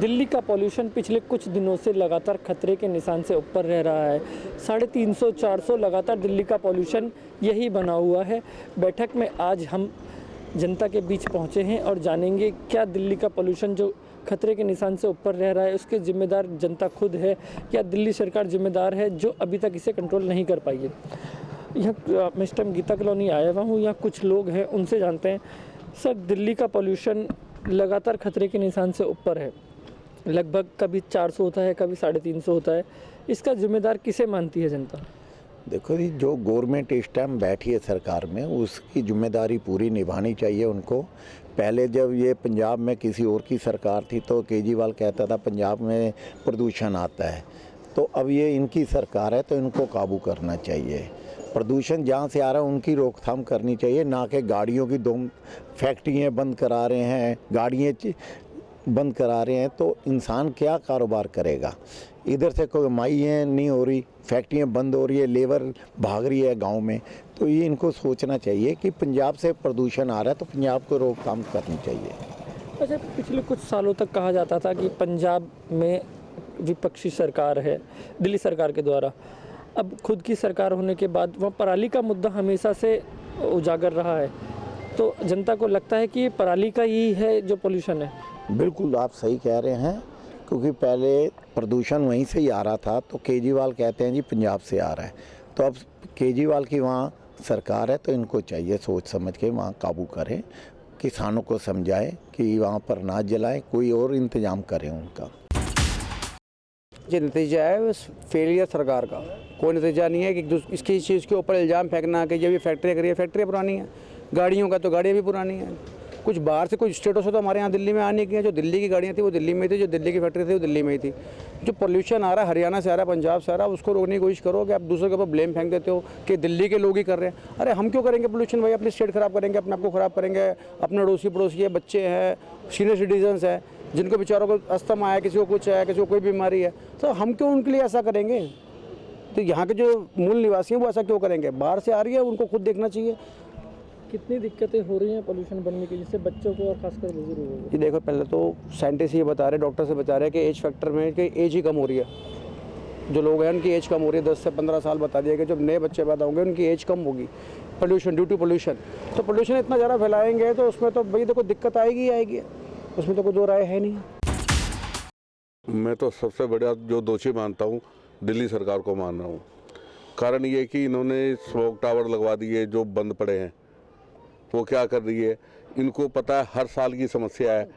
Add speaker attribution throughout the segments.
Speaker 1: दिल्ली का पॉल्यूशन पिछले कुछ दिनों से लगातार खतरे के निशान से ऊपर रह रहा है। 350-400 लगातार दिल्ली का पॉल्यूशन यही बना हुआ है। बैठक में आज हम जनता के बीच पहुंचे हैं और जानेंगे क्या दिल्ली का पॉल्यूशन जो खतरे के निशान से ऊपर रह रहा है उसके जिम्मेदार जनता खुद है या दिल्ली सरकार जिम्मेदार है जो अभी तक इसे कंट्रोल नहीं कर पाई है। यहाँ मैं इस टाइम गीता कॉलोनी आया हुआ हूँ, यहाँ कुछ लोग हैं, उनसे जानते हैं। सर, दिल्ली का पॉल्यूशन लगातार खतरे के निशान से ऊपर है, लगभग कभी 400 होता है, कभी 350 होता है। इसका जिम्मेदार किसे मानती है जनता?
Speaker 2: देखो जी, जो गवर्नमेंट इस टाइम बैठी है सरकार में, उसकी जिम्मेदारी पूरी निभानी चाहिए उनको। पहले जब ये पंजाब में किसी और की सरकार थी तो केजरीवाल कहता था पंजाब में प्रदूषण आता है, तो अब ये इनकी सरकार है तो इनको काबू करना चाहिए। प्रदूषण जहाँ से आ रहा है उनकी रोकथाम करनी चाहिए, ना कि गाड़ियों की दो फैक्ट्रियाँ बंद करा रहे हैं, गाड़ियाँ बंद करा रहे हैं, तो इंसान क्या कारोबार करेगा? इधर से कोई कमाई नहीं हो रही, फैक्ट्रियाँ बंद हो रही है, लेबर भाग रही है गांव में। तो ये इनको सोचना चाहिए कि पंजाब से प्रदूषण आ रहा है तो पंजाब को रोकथाम करनी चाहिए।
Speaker 1: अच्छा, पिछले कुछ सालों तक कहा जाता था कि पंजाब में विपक्षी सरकार है दिल्ली सरकार के द्वारा। अब खुद की सरकार होने के बाद वहाँ पराली का मुद्दा हमेशा से उजागर रहा है, तो जनता को लगता है कि पराली का ही है जो पोल्यूशन है।
Speaker 2: बिल्कुल आप सही कह रहे हैं, क्योंकि पहले प्रदूषण वहीं से ही आ रहा था, तो केजरीवाल कहते हैं जी पंजाब से आ रहा है। तो अब केजरीवाल की वहाँ सरकार है तो इनको चाहिए सोच समझ के वहाँ काबू करें, किसानों को समझाएं कि वहाँ पर ना जलाएं, कोई और इंतजाम करें उनका।
Speaker 3: जो नतीजा है वो फेलियर सरकार का, कोई नतीजा नहीं है कि इसकी चीज़ के ऊपर इल्ज़ाम फेंकना कि जब ये फैक्ट्रियाँ करिए, फैक्ट्रियाँ पुरानी हैं, गाड़ियों का तो गाड़ियाँ भी पुरानी हैं। कुछ बाहर से कुछ स्टेटों से तो हमारे यहाँ दिल्ली में आने की है, जो दिल्ली की गाड़ियाँ थी वो दिल्ली में थी, जो दिल्ली की फैक्ट्री थी वो दिल्ली में ही थी। जो पोल्यूशन आ रहा है हरियाणा से आ रहा है, पंजाब से आ रहा है, उसको रोकने की कोशिश करो कि आप दूसरे के ऊपर ब्लेम फेंक देते हो कि दिल्ली के लोग ही कर रहे हैं। अरे हम क्यों करेंगे पोल्यूशन भाई? अपनी स्टेट ख़राब करेंगे, अपने आप को ख़राब करेंगे, अपने अड़ोसी पड़ोसी है, बच्चे हैं, सीनियर सिटीजन्स हैं जिनको बेचारों को अस्थमा है, किसी को कुछ है, किसी को कोई बीमारी है, तो हम क्यों उनके लिए ऐसा करेंगे? तो यहाँ के जो मूल निवासी हैं वो ऐसा क्यों करेंगे? बाहर से आ रही है, उनको खुद देखना चाहिए।
Speaker 1: कितनी दिक्कतें हो रही हैं पोल्यूशन बनने की, जिससे बच्चों को और खासकर बुजुर्गों को?
Speaker 3: ये देखो, पहले तो साइंटिस्ट ये बता रहे, डॉक्टर से बता रहे हैं कि एज फैक्टर में कि एज ही कम हो रही है। जो लोग हैं उनकी एज कम हो रही है, 10 से 15 साल बता दिया कि जब नए बच्चे पैदा होंगे उनकी एज कम होगी, पोल्यूशन ड्यू टू पोल्यूशन। तो पोल्यूशन इतना ज़्यादा फैलाएंगे तो उसमें तो भाई देखो दिक्कत आएगी ही आएगी, उसमें तो कोई दो राय है नहीं।
Speaker 4: मैं तो सबसे बड़ा जो दोषी मानता हूँ दिल्ली सरकार को मान रहा हूँ। कारण ये कि इन्होंने स्मोक टावर लगवा दिए जो बंद पड़े हैं। वो क्या कर रही है, इनको पता है हर साल की समस्या है।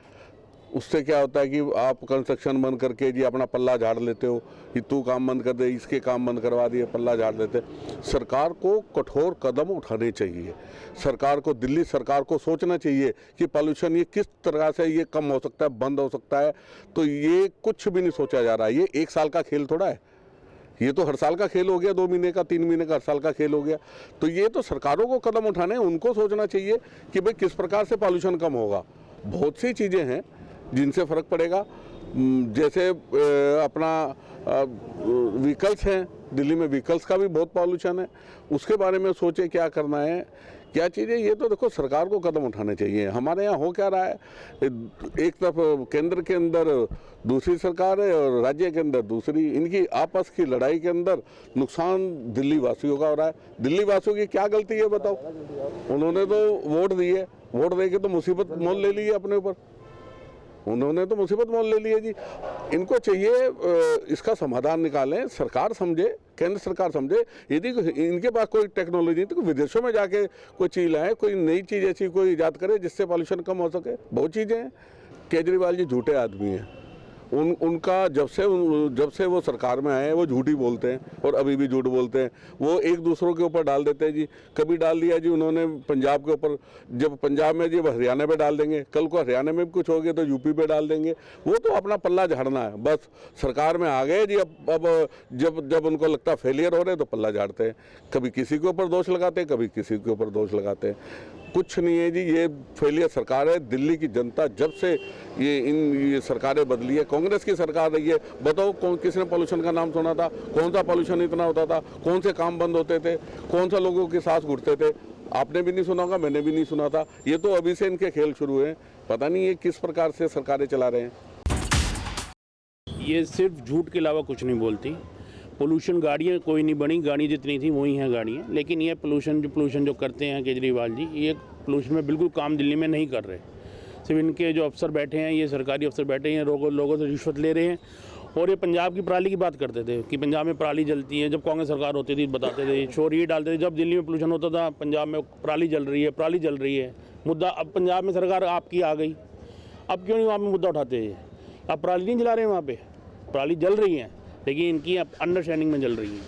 Speaker 4: उससे क्या होता है कि आप कंस्ट्रक्शन बंद करके जी अपना पल्ला झाड़ लेते हो, कि तू काम बंद कर दे, इसके काम बंद करवा दिए, पल्ला झाड़ लेते। सरकार को कठोर कदम उठाने चाहिए। सरकार को, दिल्ली सरकार को सोचना चाहिए कि पॉल्यूशन ये किस तरह से ये कम हो सकता है, बंद हो सकता है। तो ये कुछ भी नहीं सोचा जा रहा है। ये एक साल का खेल थोड़ा है, ये तो हर साल का खेल हो गया, 2 महीने का, 3 महीने का, हर साल का खेल हो गया। तो ये तो सरकारों को कदम उठाने, उनको सोचना चाहिए कि भाई किस प्रकार से पॉल्यूशन कम होगा। बहुत सी चीज़ें हैं जिनसे फ़र्क पड़ेगा, जैसे अपना व्हीकल्स हैं, दिल्ली में व्हीकल्स का भी बहुत पॉल्यूशन है, उसके बारे में सोचे क्या करना है, क्या चीज़ें। ये तो देखो सरकार को कदम उठाने चाहिए। हमारे यहाँ हो क्या रहा है, एक तरफ केंद्र के अंदर दूसरी सरकार है और राज्य के अंदर दूसरी, इनकी आपस की लड़ाई के अंदर नुकसान दिल्ली वासियों का हो रहा है। दिल्ली वासियों की क्या गलती है बताओ? उन्होंने तो वोट दिए, वोट दे के तो मुसीबत मोल ले ली है अपने ऊपर, उन्होंने तो मुसीबत मोल ले ली है जी। इनको चाहिए इसका समाधान निकालें, सरकार समझे, केंद्र सरकार समझे। यदि इनके पास कोई टेक्नोलॉजी तो विदेशों में जाके कोई चीज़ लाए, कोई नई चीज़ ऐसी कोई ईजाद करे जिससे पॉल्यूशन कम हो सके। बहुत चीज़ें हैं। केजरीवाल जी झूठे आदमी हैं। उनका जब से वो सरकार में आए वो झूठ ही बोलते हैं और अभी भी झूठ बोलते हैं। वो एक दूसरों के ऊपर डाल देते हैं जी। कभी डाल दिया जी उन्होंने पंजाब के ऊपर, जब पंजाब में जी हरियाणा पे डाल देंगे, कल को हरियाणा में भी कुछ हो गया तो यूपी पे डाल देंगे। वो तो अपना पल्ला झाड़ना है बस। सरकार में आ गए जी, अब जब उनको लगता है फेलियर हो रहे तो पल्ला झाड़ते हैं। कभी किसी के ऊपर दोष लगाते हैं, कभी किसी के ऊपर दोष लगाते हैं। कुछ नहीं है जी, ये फेलियर सरकार है। दिल्ली की जनता जब से ये सरकारें बदली है, कांग्रेस की सरकार रही है, बताओ किसने पॉल्यूशन का नाम सुना था? कौन सा पॉल्यूशन इतना होता था? कौन से काम बंद होते थे? कौन सा लोगों की सांस घुटते थे? आपने भी नहीं सुना होगा, मैंने भी नहीं सुना था। ये तो अभी से इनके खेल शुरू हैं। पता नहीं ये किस प्रकार से सरकारें चला रहे हैं।
Speaker 5: ये सिर्फ झूठ के अलावा कुछ नहीं बोलती। पोल्यूशन गाड़ियाँ कोई नहीं बनी, गाड़ी जितनी थी वही हैं गाड़ियाँ, लेकिन ये पोल्यूशन जो करते हैं केजरीवाल जी, ये पोल्यूशन में बिल्कुल काम दिल्ली में नहीं कर रहे। सिर्फ इनके जो अफसर बैठे हैं, ये सरकारी अफसर बैठे हैं, लोगों से रिश्वत ले रहे हैं। और ये पंजाब की पराली की बात करते थे कि पंजाब में पराली जलती है। जब कांग्रेस सरकार होती थी बताते थे, शोर ये डालते थे, जब दिल्ली में पोल्यूशन होता था पंजाब में पराली जल रही है मुद्दा। अब पंजाब में सरकार आपकी आ गई, अब क्यों नहीं वहाँ पर मुद्दा उठाते हैं? अब पराली नहीं जला रहे हैं, वहाँ पे पराली जल रही हैं, लेकिन इनकी अंडरस्टैंडिंग में जल रही हैं।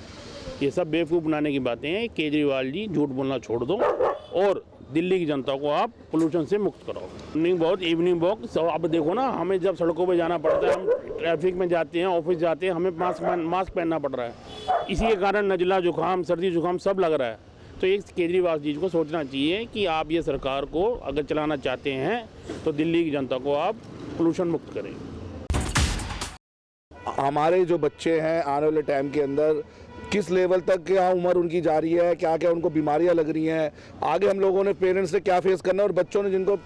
Speaker 5: ये सब बेवकूफ़ बनाने की बातें हैं। केजरीवाल जी झूठ बोलना छोड़ दो और दिल्ली की जनता को आप पोल्यूशन से मुक्त कराओ। इवनिंग वॉक आप देखो ना, हमें जब सड़कों पे जाना पड़ता है, हम ट्रैफिक में जाते हैं, ऑफिस जाते हैं, हमें मास्क पहनना पड़ रहा है। इसी के कारण नज़ला जुकाम, सर्दी जुकाम सब लग रहा है। तो एक केजरीवाल जी को सोचना चाहिए कि आप ये सरकार को अगर चलाना चाहते हैं तो दिल्ली की जनता को आप पोल्यूशन मुक्त करें।
Speaker 6: हमारे जो बच्चे हैं आने वाले टाइम के अंदर किस लेवल तक क्या उम्र उनकी जा रही है, क्या क्या उनको बीमारियां लग रही हैं, आगे हम लोगों ने पेरेंट्स ने क्या फेस करना है और बच्चों ने जिनको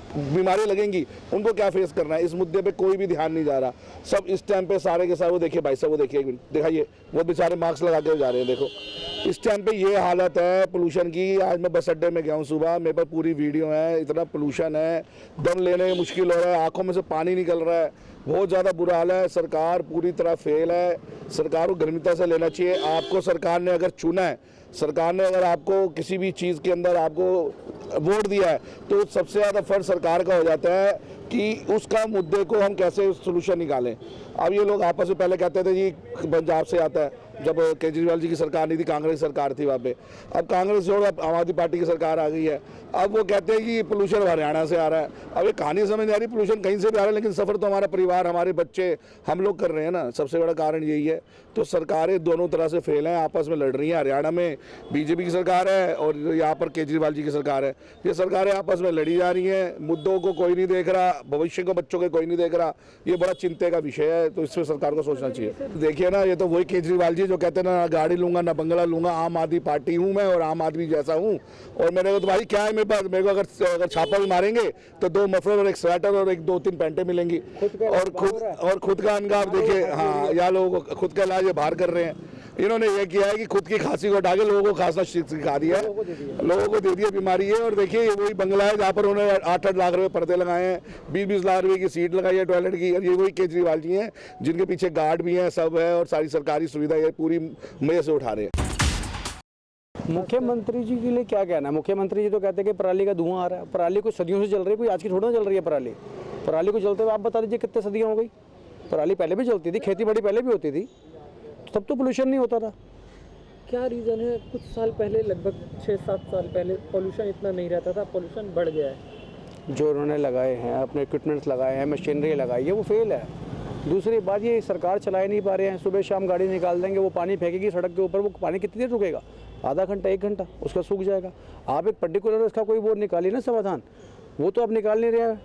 Speaker 6: बीमारियां लगेंगी उनको क्या फेस करना है, इस मुद्दे पे कोई भी ध्यान नहीं जा रहा। सब इस टाइम पे सारे के सारे, वो देखिए भाई साहब, वो देखिए दिखाइए, वो बेचारे मास्क लगा के जा रहे हैं। देखो इस टाइम पे ये हालत है पोल्यूशन की। आज मैं बस अड्डे में गया हूँ सुबह, मेरे पास पूरी वीडियो है, इतना पोल्यूशन है, दम लेने में मुश्किल हो रहा है, आंखों में से पानी निकल रहा है, बहुत ज़्यादा बुरा हाल है। सरकार पूरी तरह फेल है, सरकार को गंभीरता से लेना चाहिए। आपको सरकार ने अगर चुना है, सरकार ने अगर आपको किसी भी चीज़ के अंदर आपको वोट दिया है, तो सबसे ज़्यादा फर्ज सरकार का हो जाता है कि उसका मुद्दे को हम कैसे सोल्यूशन निकालें। अब ये लोग आपस में पहले कहते थे जी पंजाब से आता है, जब केजरीवाल जी की सरकार नहीं थी, कांग्रेस सरकार थी वहाँ पे। अब कांग्रेस छोड़ अब आम आदमी पार्टी की सरकार आ गई है, अब वो कहते हैं कि पोल्यूशन हरियाणा से आ रहा है। अब ये कहानी समझ नहीं आ रही, पोल्यूशन कहीं से भी आ रहा है, लेकिन सफ़र तो हमारा परिवार, हमारे बच्चे, हम लोग कर रहे हैं ना। सबसे बड़ा कारण यही है। तो सरकारें दोनों तरह से फेल हैं, आपस में लड़ रही हैं। हरियाणा में बीजेपी की सरकार है और यहाँ पर केजरीवाल जी की सरकार है। ये सरकारें आपस में लड़ी जा रही हैं, मुद्दों को कोई नहीं देख रहा, भविष्य को बच्चों के कोई नहीं देख रहा। ये बड़ा चिंता का विषय है, तो इसमें सरकार को सोचना चाहिए। देखिए ना, ये तो वही केजरीवाल जी जो कहते हैं ना गाड़ी लूंगा ना बंगला लूंगा, आम आदमी पार्टी हूँ मैं और आम आदमी जैसा हूँ। और मैंने तो भाई क्या है मेरे पास, मेरे को अगर छापा भी मारेंगे तो 2 मफलर और 1 स्वेटर और 2-3 पैंटें मिलेंगी और खुद का अनगाव देखिए। हाँ, या लोगों को खुद का इलाज बाहर कर रहे हैं। इन्होंने ये किया है कि खुद की खांसी को हटा के लोगों को खांसना सिखा दिया है, लोगों को दे दिया बीमारी है। और देखिए ये वही बंगला है जहाँ पर उन्होंने 8-8 लाख रुपए पर्दे लगाए हैं, 20-20 लाख रुपए की सीट लगाई है टॉयलेट की। और ये वही केजरीवाल जी हैं जिनके पीछे गार्ड भी हैं, सब है, और सारी सरकारी सुविधा ये पूरी मजे से उठा रहे हैं।
Speaker 3: मुख्यमंत्री जी के लिए क्या कहना है? मुख्यमंत्री जी तो कहते हैं कि पराली का धुआं आ रहा है। पराली कुछ सदियों से चल रही है, कोई आज की थोड़ा ना चल रही है पराली को चलते हुए आप बता दीजिए कितने सदियाँ हो गई। पराली पहले भी चलती थी, खेती बाड़ी पहले भी होती थी, तब तो पोल्यूशन नहीं होता था।
Speaker 1: क्या रीज़न है? कुछ साल पहले, लगभग 6-7 साल पहले पोल्यूशन इतना नहीं रहता था, पोल्यूशन बढ़ गया है।
Speaker 3: जो उन्होंने लगाए हैं, अपने इक्विपमेंट्स लगाए हैं, मशीनरी लगाई है, वो फेल है। दूसरी बात, ये सरकार चला नहीं पा रहे हैं। सुबह शाम गाड़ी निकाल देंगे, वो पानी फेंकेगी सड़क के ऊपर, वो पानी कितनी देर रुकेगा? आधा घंटा 1 घंटा, उसका सूख जाएगा। आप एक पर्टिकुलर इसका कोई वो निकालिए ना समाधान, वो तो आप निकाल नहीं रहे हैं।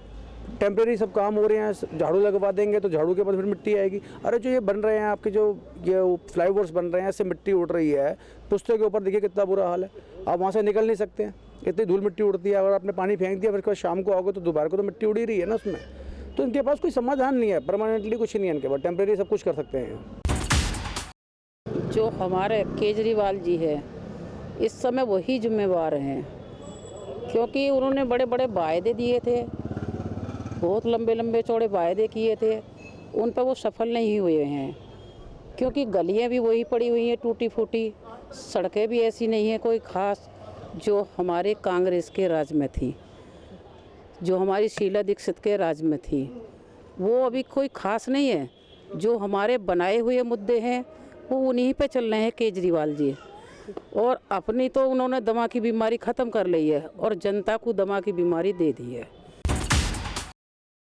Speaker 3: टेम्प्रेरी सब काम हो रहे हैं, झाड़ू लगवा देंगे तो झाड़ू के बाद फिर मिट्टी आएगी। अरे जो ये बन रहे हैं आपके, जो ये फ्लाईओवर्स बन रहे हैं, इससे मिट्टी उड़ रही है, पुश्ते के ऊपर देखिए कितना बुरा हाल है। आप वहाँ से निकल नहीं सकते हैं, इतनी धूल मिट्टी उड़ती है। अगर आपने पानी फेंक दिया, फिर उसके बाद शाम को आओगे तो दोबारा को तो मिट्टी उड़ी रही है ना उसमें। तो इनके पास कोई समाधान नहीं है, परमानेंटली कुछ नहीं है इनके पास, टेम्प्रेरी सब कुछ कर सकते हैं।
Speaker 7: जो हमारे केजरीवाल जी है, इस समय वही जिम्मेवार हैं, क्योंकि उन्होंने बड़े बड़े वायदे दिए थे, बहुत लंबे लंबे चौड़े वायदे किए थे, उन पर वो सफल नहीं हुए हैं। क्योंकि गलियां भी वही पड़ी हुई हैं टूटी फूटी, सड़कें भी ऐसी नहीं हैं कोई ख़ास जो हमारे कांग्रेस के राज में थी, जो हमारी शीला दीक्षित के राज में थी, वो अभी कोई ख़ास नहीं है। जो हमारे बनाए हुए मुद्दे हैं वो उन्हीं पे चल रहे हैं केजरीवाल जी। और अपनी तो उन्होंने दमा की बीमारी ख़त्म कर ली है और जनता को दमा की बीमारी दे दी है।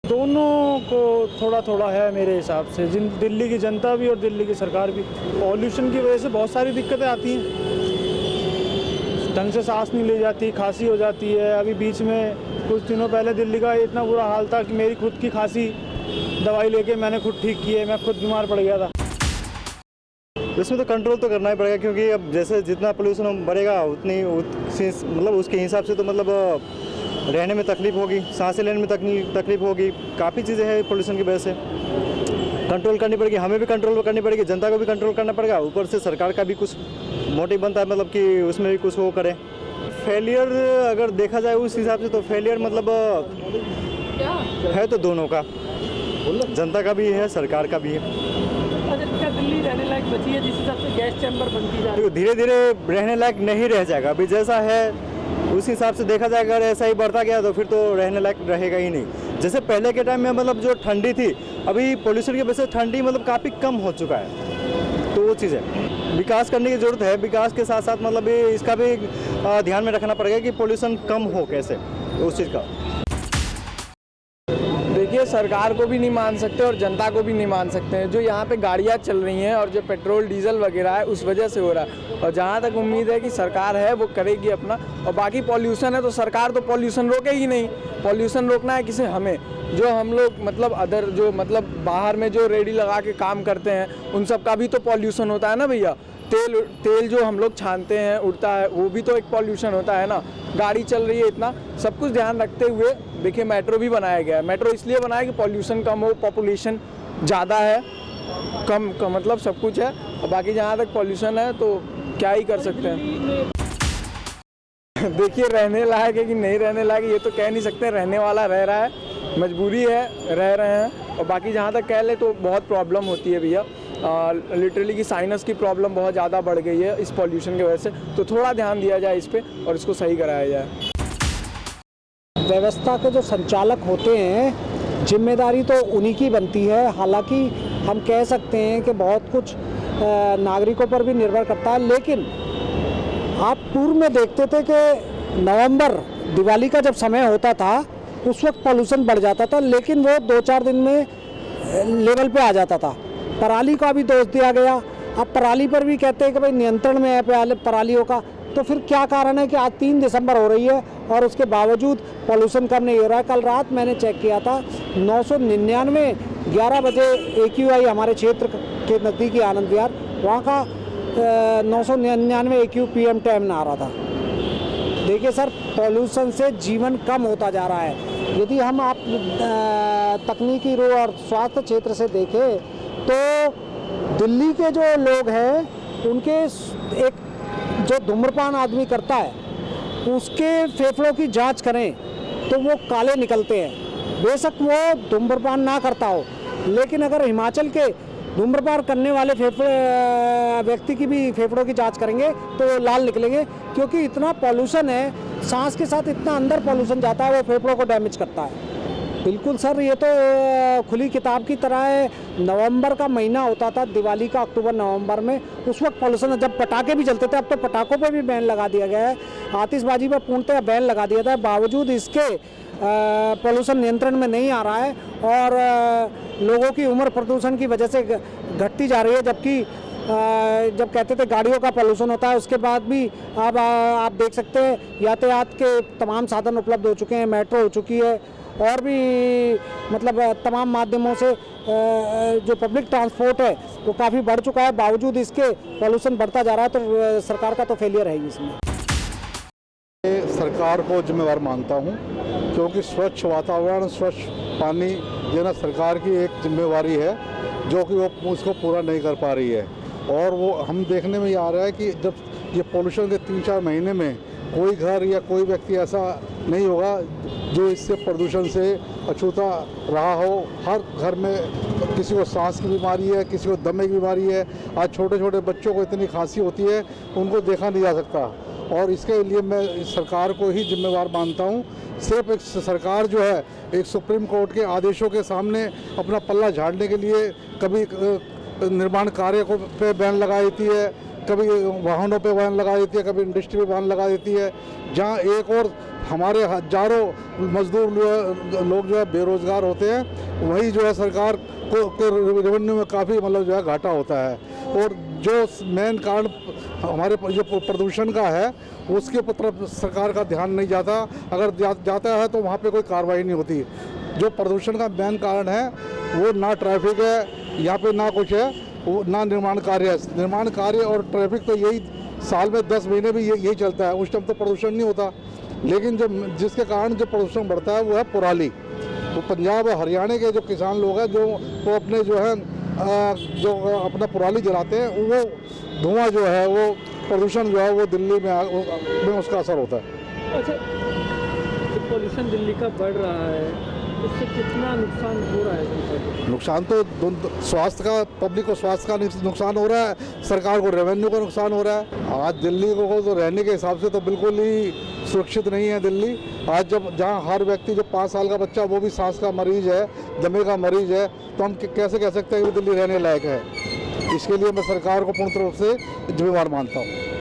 Speaker 8: दोनों को थोड़ा थोड़ा है मेरे हिसाब से। दिल्ली की जनता भी और दिल्ली की सरकार भी, पॉल्यूशन की वजह से बहुत सारी दिक्कतें आती हैं। ढंग से सांस नहीं ली जाती, खांसी हो जाती है। अभी बीच में कुछ दिनों पहले दिल्ली का इतना बुरा हाल था कि मेरी खुद की खांसी दवाई लेके मैंने खुद ठीक की है, मैं खुद बीमार पड़ गया था।
Speaker 9: इसमें तो कंट्रोल तो करना ही पड़ेगा, क्योंकि अब जैसे जितना पोल्यूशन बढ़ेगा उतनी मतलब उसके हिसाब से तो मतलब रहने में तकलीफ होगी, सांसें लेने में तकलीफ होगी, काफ़ी चीज़ें हैं पोल्यूशन की वजह से। कंट्रोल करनी पड़ेगी, हमें भी कंट्रोल करनी पड़ेगी, जनता को भी कंट्रोल करना पड़ेगा, ऊपर से सरकार का भी कुछ मोटिव बनता है, मतलब कि उसमें भी कुछ वो करे। फेलियर अगर देखा जाए उस हिसाब से तो फेलियर मतलब है तो दोनों का, जनता का भी है, सरकार का भी है।
Speaker 1: अच्छा, क्या दिल्ली रहने लायक बची है जिस हिसाब से गैस चैम्बर बनती जा रही है?
Speaker 9: धीरे धीरे रहने लायक नहीं रह जाएगा, अभी जैसा है उस हिसाब से देखा जाएगा। अगर ऐसा ही बढ़ता गया तो फिर तो रहने लायक रहेगा ही नहीं। जैसे पहले के टाइम में मतलब जो ठंडी थी, अभी पोल्यूशन की वजह से ठंडी मतलब काफ़ी कम हो चुका है, तो वो चीज़ है। विकास करने की ज़रूरत है, विकास के साथ साथ मतलब इसका भी ध्यान में रखना पड़ेगा कि पोल्यूशन कम हो कैसे, उस चीज़ का।
Speaker 10: देखिए, सरकार को भी नहीं मान सकते और जनता को भी नहीं मान सकते हैं। जो यहाँ पे गाड़ियाँ चल रही हैं और जो पेट्रोल डीजल वगैरह है उस वजह से हो रहा है, और जहाँ तक उम्मीद है कि सरकार है वो करेगी अपना। और बाकी पॉल्यूशन है तो सरकार तो पॉल्यूशन रोकेगी नहीं, पॉल्यूशन रोकना है किसे? हमें। जो हम लोग मतलब अदर जो मतलब बाहर में जो रेडी लगा के काम करते हैं उन सब का भी तो पॉल्यूशन होता है ना भैया। तेल जो हम लोग छानते हैं उड़ता है, वो भी तो एक पॉल्यूशन होता है ना। गाड़ी चल रही है, इतना सब कुछ ध्यान रखते हुए देखिए मेट्रो भी बनाया गया है। मेट्रो इसलिए बनाया कि पॉल्यूशन कम हो, पॉपुलेशन ज़्यादा है, कम मतलब सब कुछ है। और बाकी जहाँ तक पॉल्यूशन है तो क्या ही कर सकते हैं। देखिए, रहने लायक है कि नहीं रहने लायक ये तो कह नहीं सकते। रहने वाला रह रहा है, मजबूरी है, रह रहे हैं। और बाकी जहाँ तक कह ले तो बहुत प्रॉब्लम होती है भैया, लिटरली कि साइनस की प्रॉब्लम बहुत ज़्यादा बढ़ गई है इस पॉल्यूशन की वजह से। तो थोड़ा ध्यान दिया जाए इस पर और इसको सही कराया जाए।
Speaker 11: व्यवस्था के जो संचालक होते हैं, जिम्मेदारी तो उन्हीं की बनती है। हालांकि हम कह सकते हैं कि बहुत कुछ नागरिकों पर भी निर्भर करता है, लेकिन आप पूर्व में देखते थे कि नवंबर दिवाली का जब समय होता था उस वक्त पॉल्यूशन बढ़ जाता था, लेकिन वो 2-4 दिन में लेवल पे आ जाता था। पराली का भी दोष दिया गया। अब पराली पर भी कहते हैं कि भाई नियंत्रण में है परालियों का, तो फिर क्या कारण है कि आज 3 दिसंबर हो रही है और उसके बावजूद पॉल्यूशन कम नहीं हो रहा है। कल रात मैंने चेक किया था 999 11 बजे AQI हमारे क्षेत्र के नज़दीकी आनंद विहार, वहाँ का 999 AQ PM टाइम ना आ रहा था। देखिए सर, पॉल्यूशन से जीवन कम होता जा रहा है। यदि हम आप तकनीकी रो और स्वास्थ्य क्षेत्र से देखें तो दिल्ली के जो लोग हैं उनके एक जो धूम्रपान आदमी करता है उसके फेफड़ों की जांच करें तो वो काले निकलते हैं, बेशक वो धूम्रपान ना करता हो। लेकिन अगर हिमाचल के धूम्रपान करने वाले व्यक्ति की भी फेफड़ों की जांच करेंगे तो वो लाल निकलेंगे, क्योंकि इतना पॉल्यूशन है, सांस के साथ इतना अंदर पॉल्यूशन जाता है, वो फेफड़ों को डैमेज करता है। बिल्कुल सर, ये तो खुली किताब की तरह है। नवंबर का महीना होता था, दिवाली का, अक्टूबर नवंबर में, उस वक्त पॉल्यूशन, जब पटाखे भी चलते थे। अब तो पटाखों पर भी बैन लगा दिया गया है, आतिशबाजी पर पूर्णतः बैन लगा दिया था। बावजूद इसके पॉल्यूशन नियंत्रण में नहीं आ रहा है और लोगों की उम्र प्रदूषण की वजह से घटती जा रही है। जबकि जब कहते थे गाड़ियों का पॉल्यूशन होता है, उसके बाद भी अब आप देख सकते हैं यातायात के तमाम साधन उपलब्ध हो चुके हैं, मेट्रो हो चुकी है और भी मतलब तमाम माध्यमों से जो पब्लिक ट्रांसपोर्ट है वो काफ़ी बढ़ चुका है। बावजूद इसके पॉल्यूशन बढ़ता जा रहा है, तो सरकार का तो फेलियर है ही इसमें।
Speaker 12: सरकार को जिम्मेवार मानता हूँ, क्योंकि स्वच्छ वातावरण, स्वच्छ पानी देना सरकार की एक जिम्मेवारी है, जो कि वो उसको पूरा नहीं कर पा रही है। और वो हम देखने में ये आ रहा है कि जब ये पोल्यूशन के 3-4 महीने में कोई घर या कोई व्यक्ति ऐसा नहीं होगा जो इससे प्रदूषण से अछूता रहा हो। हर घर में किसी को सांस की बीमारी है, किसी को दमे की बीमारी है। आज छोटे छोटे बच्चों को इतनी खांसी होती है, उनको देखा नहीं जा सकता। और इसके लिए मैं सरकार को ही जिम्मेवार मानता हूँ। सिर्फ एक सरकार जो है एक सुप्रीम कोर्ट के आदेशों के सामने अपना पल्ला झाड़ने के लिए कभी निर्माण कार्य को पे बैन लगा देती है, कभी वाहनों पे बैन लगा देती है, कभी इंडस्ट्री पे बैन लगा देती है। जहाँ एक और हमारे हजारों मजदूर लोग जो है बेरोजगार होते हैं, वही जो है सरकार को के रेवेन्यू में काफ़ी मतलब जो है घाटा होता है। और जो मेन कारण हमारे जो प्रदूषण का है उसके तरफ सरकार का ध्यान नहीं जाता। अगर जाता है तो वहाँ पे कोई कार्रवाई नहीं होती। जो प्रदूषण का मेन कारण है वो ना ट्रैफिक है यहाँ पे, ना कुछ है, वो ना निर्माण कार्य है। निर्माण कार्य और ट्रैफिक तो यही साल में 10 महीने भी यही चलता है, उस टाइम तो प्रदूषण नहीं होता। लेकिन जब जिसके कारण जो प्रदूषण बढ़ता है वो है पराली। वो पंजाब और हरियाणा के जो किसान लोग हैं जो वो अपने जो है जो अपना पराली जलाते हैं वो धुआं जो है वो प्रदूषण जो है वो दिल्ली में उसका असर होता है।
Speaker 1: अच्छा, जो पोल्यूशन दिल्ली का बढ़ रहा है उससे कितना नुकसान हो रहा है जनता को?
Speaker 12: नुकसान तो स्वास्थ्य का, पब्लिक को स्वास्थ्य का नुकसान हो रहा है, सरकार को रेवेन्यू का नुकसान हो रहा है। आज दिल्ली को तो रहने के हिसाब से तो बिल्कुल ही सुरक्षित नहीं है दिल्ली। आज जब जहाँ हर व्यक्ति जो 5 साल का बच्चा वो भी सांस का मरीज है, दमे का मरीज है, तो हम कैसे कह सकते हैं कि दिल्ली रहने लायक है। इसके लिए मैं सरकार को पूर्ण रूप से जिम्मेवार मानता हूँ।